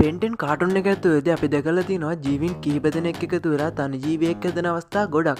බෙන්ටෙන් කාටුන්න එක ඇතුවේද අපි දැකල තිනවා ජීවින් කීප දෙනෙක් එකතු වෙලා තනි ජීවයක් ඇදෙන අවස්ථා ගොඩක්.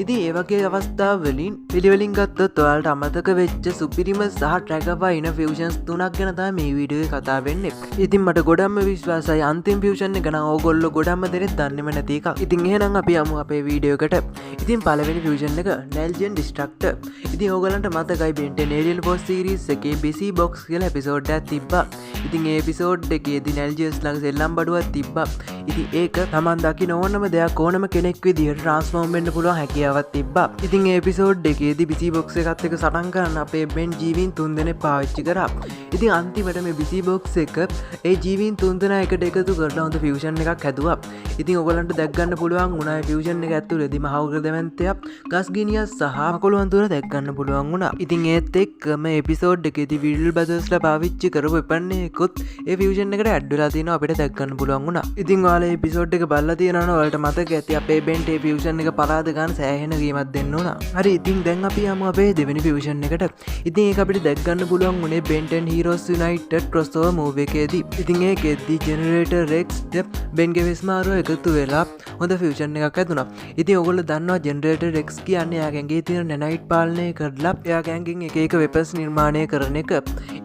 ඉතින් ඒ වගේ අවස්ථාවලින් පිළිවෙලින් ගත්තොත් ඔයාලට අමතක වෙච්ච සුපිරිම සහ ට්‍රැකවයින ෆියුෂන්ස් තුනක් ගැන තමයි මේ වීඩියෝවේ කතා වෙන්නේ. ඉතින් මට ගොඩක්ම විශ්වාසයි අන්තිම ෆියුෂන් එක නම් ඕගොල්ලෝ ගොඩක්ම දෙනෙක් දන්නේම නැති එකක්. ඉතින් එහෙනම් අපි යමු අපේ වීඩියෝ එකට. ඉතින් පළවෙනි ෆියුෂන් එක නැල්ජන් ඩිස්ට්‍රක්ටර්. ඉතින් ඕගලන්ට මතකයි බෙන්ටෙන් ඒරියල් ෆෝස් සීරීස් එකේ බිසි බොක්ස් කියලා එපිසෝඩ් එකක් තිබ්බා. ඉතින් ඒ එපිසෝඩ් එකේදී නැල්ජස් ළඟ සෙල්ලම් බඩුවක් තිබ්බා. ඉතින් ඒක තමන් දකින්න ඕනම දෙයක් ඕනම කෙනෙක් විදිහට ට්‍රාන්ස්ෆෝම් වෙන්න පුළුවන් හැකියාවක් තිබ්බා. ඉතින් ඒ එපිසෝඩ් එකේදී බිසි බොක්ස් එකත් එක්ක සටන් කරන්න අපේ බෙන් ජීවීන් 3 දෙනෙක් පාවිච්චි කරා. ඉතින් අන්තිමට මේ බිසි බොක්ස් එක ඒ ජීවීන් 3 දෙනා එකට එකතු කරලා හොඳ ෆියුෂන් එකක් හැදුවා. ඉතින් ඔයගලන්ට දැක් ගන්න පුළුවන් වුණා ඒ ෆියුෂන් එක ඇතුළේදී මහවග්‍ර දෙමන්තයක් ගස් ගිනියක් සහ මකොළුවන් තුන දැක් ගන්න පුළුවන් වුණා. ඉතින් ඒත් එක්කම එපිසෝඩ් එකේදී විල්ල් බදර්ස්ලා පාවිච්චි කරපු වෙපන් එකකුත් ඒ ෆියුෂන් එකට ඇඩ් වෙලා තියෙනවා අපිට දැක් ගන්න පුළුවන් වුණා. ඉතින් ඔයාලා එපිසෝඩ් එක බලලා තියෙනවා නම් ඔයාලට මතක ඇති අපේ බෙන්ට් ඒ ෆියුෂන් එක පරාද ගන්න සෑහෙන ගීමක් දෙන්න ඕන. හරි ඉතින් දැන් අපි යමු අපේ දෙවෙනි ෆියුෂන් එකට. ඉතින් ඒක අපිට දැක් ගන්න පුළුවන් උනේ බෙන්ටෙන් හීරෝස් යුනයිටඩ් ක්‍රොස්ஓවර් මූවි එකේදී. ඉතින් ඒකෙදී ජෙනරේටර් රෙක්ස්ට බෙන්ගේ වෙස්මාරුව එකතු වෙලා හොඳ ෆියුෂන් එකක් ඇතුණා. ඉතින් ඔයගොල්ලෝ දන්නවා ජෙනරේටර් රෙක්ස් කියන්නේ එයාගේ ඇඟේ තියෙන නැනයිට් පාලනය කරලා එයාගේ ඇඟෙන් එක එක වෙපන්ස් නිර්මාණය කරන එක.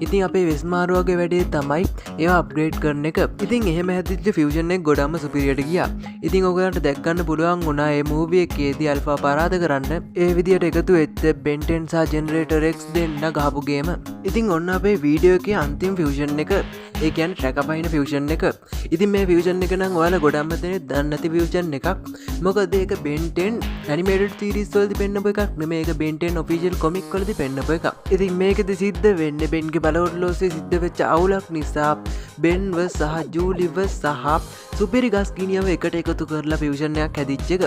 ඉතින් අපේ වෙස්මාරුවගේ වැඩේ තමයි ඒවා අප්ග්‍රේඩ් කරන එක. ඉතින් එහෙම හැදිච්ච ෆියුෂන් එක ගොඩක්ම සුපිරියට ගියා. ඉතින් ඔයගලන්ට දැක් ගන්න පුළුවන් වුණා මේ මූවි එකේදී අල්ෆා පරාද කරන්න ඒ විදියට එකතු වෙච්ච බෙන්ටෙන් සහ ජෙනරේටර් රෙක්ස් දෙන්න ගහපු ගේම. ඉතින් ඔන්න අපේ වීඩියෝ එකේ අන්තිම ෆියුෂන් එක ඒ කියන්නේ ට්‍රැකපයින ෆියුෂන් එක. ඉතින් මේ ෆියුෂන් එක නම් ඔයාලා ගොඩක්ම දෙනෙක් දන්නේ නැති ෆියුෂන් එකක්. මොකද ඒක බෙන්ටෙන් ඇනිමේටඩ් සීරීස් වලදී පෙන්නපු එකක් නෙමෙයි. ඒක බෙන්ටෙන් ඔෆිෂියල් කොමික් වලදී පෙන්නපු එකක්. ඉතින් මේකෙදි සිද්ධ වෙන්නේ බෙන්ගේ බලවලෝසේ සිද්ධ වෙච්ච අවුලක් නිසා බෙන්ව සහ ජූලිව සහ සුපිරි ගස් ගිනියව එකට එකතු කරලා ෆියුෂන් එකක් හැදිච්ච එක.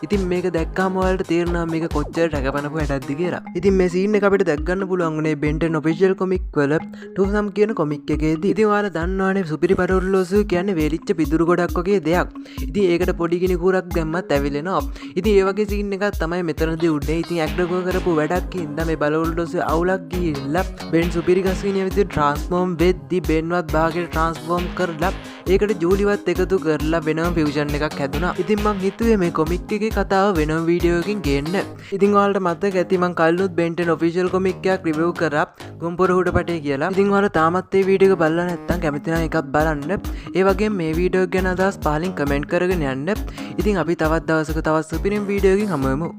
ඉතින් මේක දැක්කම ඔයාලට තේරෙනවා මේක කොච්චර රැකපනපු හැටක්ද කියලා. ඉතින් මේ සීන් එක අපිට දැක් ගන්න පුළුවන් උනේ බෙන්ටෙන් ඔෆිෂියල් කොමික් වල ටූසම් කියන කොමික් එකේදී. ඉතින් ඔයාලා දන්නවනේ සුපිරි බලවලෝසු කියන්නේ වේලිච්ච පිදුරු ගොඩක් වගේ දෙයක්. ඉතින් ඒකට පොඩි ගිනි කූරක් දැම්මත් ඇවිලෙනවා. ඉතින් ඒ වගේ සීන් එකක් තමයි මෙතනදී උනේ. ඉතින් ඇක්ටර් කරපු වැඩක් හින්දා මේ බලවලෝසු අවුලක් ගිහිල්ලා බෙන් සුපිරි ගස් ගිනිය විදිහට ට්‍රාන්ස්ෆෝම් වෙද්දි බෙන්වත් භාගයට ට්‍රාන්ස්ෆෝම් කරලා ඒකට ජූලිවත් එකතු කරලා වෙනම ෆියුෂන් එකක් හැදුනා. ඉතින් මං හිතුවේ මේ කොමික් එකේ කතාව වෙනම වීඩියෝ එකකින් ගේන්න. ඉතින් ඔයාලට මතක ඇති මං කලිනුත් බෙන්ටෙන් ඔෆිෂියල් කොමික් එකක් රිවිව් කරා ගොම්පොර හුඩපටේ කියලා. ඉතින් ඔයාලා තාමත් මේ වීඩියෝ එක බලලා නැත්නම් කැමති නම් එකක් බලන්න. ඒ වගේම මේ වීඩියෝ එක ගැන අදහස් පහලින් කමෙන්ට් කරගෙන යන්න. ඉතින් අපි තවත් දවසක තවත් සුපිරිම වීඩියෝ එකකින් හමු වෙමු.